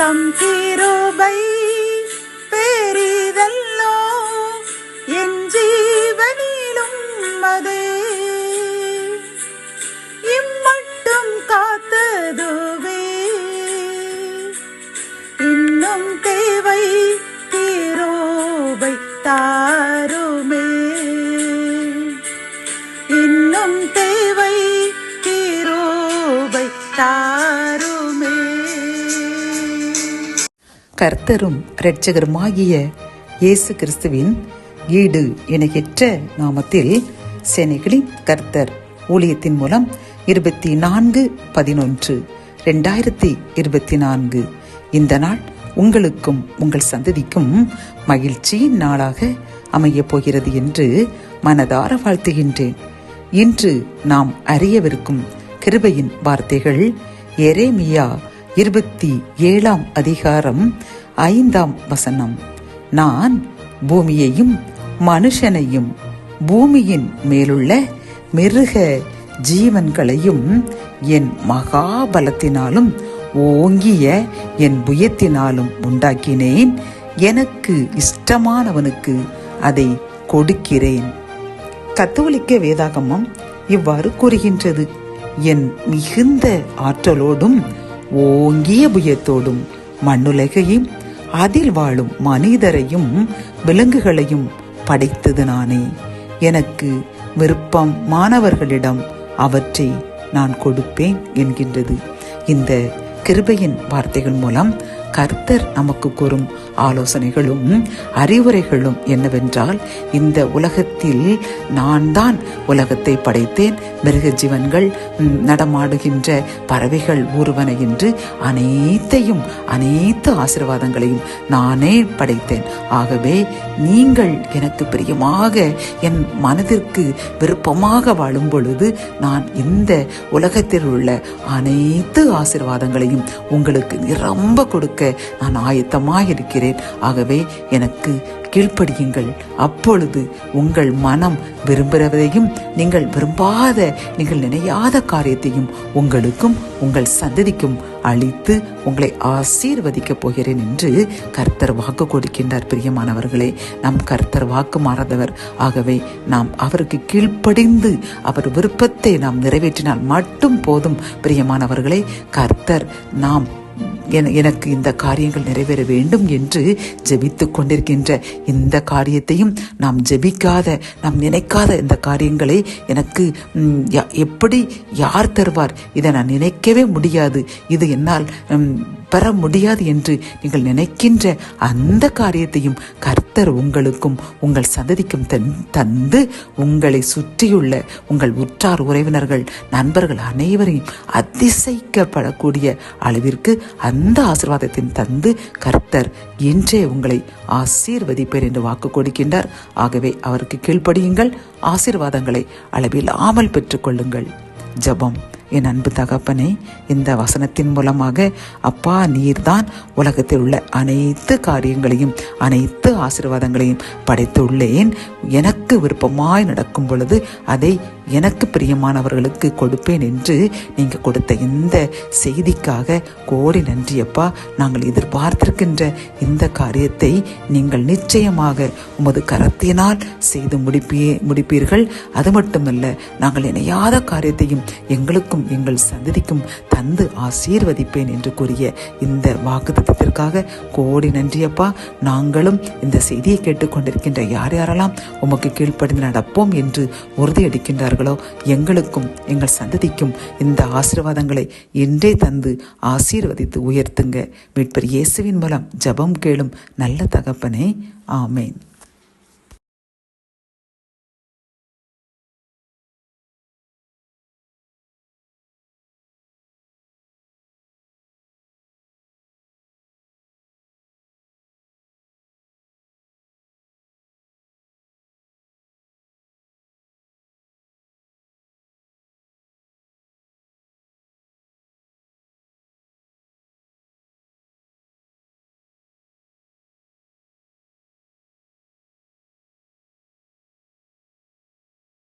தம் கிருபை பெரிதல்லோ, என் ஜீவனிலும் அதே இம்மட்டும் காத்ததுவே. இன்னும் தேவை கிருபை தாருமே, இன்னும் தேவை கிருபை தாருமே. கர்த்தரும் இரட்சகருமாகிய இயேசு கிறிஸ்துவின் ஈடு இணையற்ற நாமத்தில் செனகலின் கர்த்தர் ஊழியத்தின் மூலம் 24/11/2024 இந்த நாள் உங்களுக்கும் உங்கள் சந்ததிக்கும் மகிழ்ச்சியின் நாளாக அமையப் போகிறது என்று மனதார வாழ்த்துகின்றேன். இன்று நாம் அறியவிருக்கும் கிருபையின் வார்த்தைகள் எரேமியா 27ஆம் அதிகாரம் 5ஆம் வசனம். நான் பூமியையும் மனுஷனையும் பூமியின் மேலுள்ள மிருக ஜீவன்களையும் என் மகாபலத்தினாலும் ஓங்கிய என் புயத்தினாலும் உண்டாக்கினேன். எனக்கு இஷ்டமானவனுக்கு அதை கொடுக்கிறேன். கத்தோலிக்க வேதாகமம் இவ்வாறு கூறுகின்றது: என் மிகுந்த ஆற்றலோடும் ஓங்கிய புயத்தோடும் மண்ணுலகையும் அதில் வாழும் மனிதரையும் விலங்குகளையும் படைத்தது நானே. எனக்கு விருப்பமானவர்களிடம் அவற்றை நான் கொடுப்பேன் என்கின்றது. இந்த கிருபையின் வார்த்தைகள் மூலம் கர்த்தர் நமக்கு கூறும் ஆலோசனைகளும் அறிவுரைகளும் என்னவென்றால், இந்த உலகத்தில் நான் தான் உலகத்தை படைத்தேன். மிருக ஜீவன்கள், நடமாடுகின்ற பறவைகள், ஊர்வன என்று அனைத்து ஆசீர்வாதங்களையும் நானே படைத்தேன். ஆகவே நீங்கள் எனக்கு பிரியமாக என் மனதிற்கு விருப்பமாக வாழும் பொழுது நான் இந்த உலகத்தில் உள்ள அனைத்து ஆசீர்வாதங்களையும் உங்களுக்கு நிரம்ப கொடுக்க நான் ஆயத்தமாக இருக்கிறேன். ஆகவே எனக்கு கீழ்ப்படியுங்கள். அப்பொழுது உங்கள் மனம் விரும்புகிறதையும் நீங்கள் விரும்பாத, நீங்கள் நினையாத காரியத்தையும் உங்களுக்கும் உங்கள் சந்ததிக்கும் அளித்து உங்களை ஆசீர்வதிக்கப் போகிறேன் என்று கர்த்தர் வாக்கு கொடுக்கின்றார். பிரியமானவர்களே, நம் கர்த்தர் வாக்கு மாறாதவர். ஆகவே நாம் அவருக்கு கீழ்ப்படிந்து அவர் விருப்பத்தை நாம் நிறைவேற்றினால் மட்டும் போதும். பிரியமானவர்களே, கர்த்தர் நாம் எனக்கு இந்த காரியங்கள் நிறைவேற வேண்டும் என்று ஜெபித்துக் கொண்டிருக்கின்ற இந்த காரியத்தையும், நாம் ஜெபிக்காத, நாம் நினைக்காத இந்த காரியங்களை எனக்கு எப்படி யார் தருவார், இதை நான் நினைக்கவே முடியாது, இது என்னால் பெற முடியாது என்று நீங்கள் நினைக்கின்ற அந்த காரியத்தையும் கர்த்தர் உங்களுக்கும் உங்கள் சந்ததிக்கும் தந்து உங்களை சுற்றியுள்ள உங்கள் உற்றார் உறவினர்கள், நண்பர்கள் அனைவரையும் அதிசயிக்கப்படக்கூடிய அளவிற்கு அந்த ஆசீர்வாதத்தின் தந்து கர்த்தர் இன்றே உங்களை ஆசீர்வதிப்பேர் என்று வாக்கு கொடுக்கின்றார். ஆகவே அவருக்கு கீழ்ப்படியுங்கள், ஆசீர்வாதங்களை அளவில்லாமல் பெற்றுக்கொள்ளுங்கள். ஜெபம். என் அன்பு தகப்பனே, இந்த வசனத்தின் மூலமாக அப்பா, நீர்தான் உலகத்தில் உள்ள அனைத்து காரியங்களையும் அனைத்து ஆசீர்வாதங்களையும் படைத்துள்ளேன். எனக்கு விருப்பமாய் நடக்கும் பொழுது அதை எனக்கு பிரியமானவர்களுக்கு கொடுப்பேன் என்று நீங்க கொடுத்த இந்த செய்திக்காக கோடி நன்றி அப்பா. நாங்கள் எதிர்பார்த்திருக்கின்ற இந்த காரியத்தை நீங்கள் நிச்சயமாக உமது கரத்தினால் செய்து முடிப்பீர்கள். அது மட்டுமல்ல, நாங்கள் இணையாத காரியத்தையும் எங்களுக்கும் எங்கள் சந்ததிக்கும் தந்து ஆசீர்வதிப்பேன் என்று கூறிய இந்த வாக்குத்தத்தத்திற்காக கோடி நன்றி அப்பா. நாங்களும் இந்த செய்தியை கேட்டுக்கொண்டிருக்கின்ற யாரெல்லாம் உமக்கு கீழ்ப்படிந்து நடப்போம் என்று உறுதியளிக்கின்றார்களோ, எங்களுக்கும் எங்கள் சந்ததிக்கும் இந்த ஆசீர்வாதங்களை என்றே தந்து ஆசீர்வதித்து உயர்த்துங்க. மீட்பர் இயேசுவின் மூலம் ஜெபம் கேளும் நல்ல தகப்பனே. ஆமேன்.